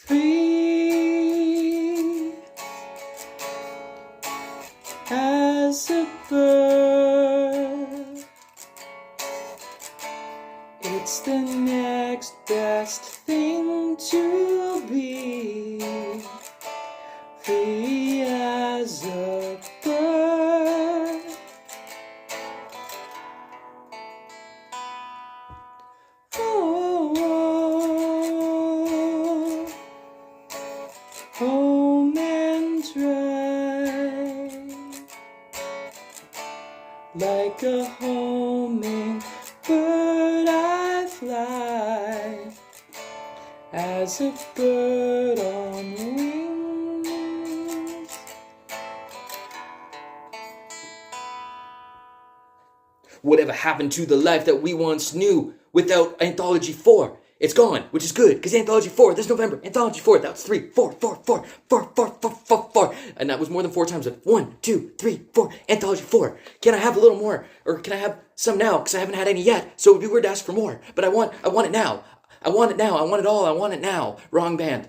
free as a bird. It's the next best thing to be free as a bird. Oh, home and dry, like a homing bird I fly, as a bird on wings. Whatever happened to the life that we once knew without Anthology 4? It's gone, which is good, because Anthology 4, this November, Anthology 4, that was 3, 4, 4, 4, 4, 4, 4, 4, 4. And that was more than 4 times, but 1, 2, 3, 4, Anthology 4. Can I have a little more? Or can I have some now? Because I haven't had any yet, so it would be weird to ask for more. But I want it now. I want it now. I want it all. I want it now. Wrong band.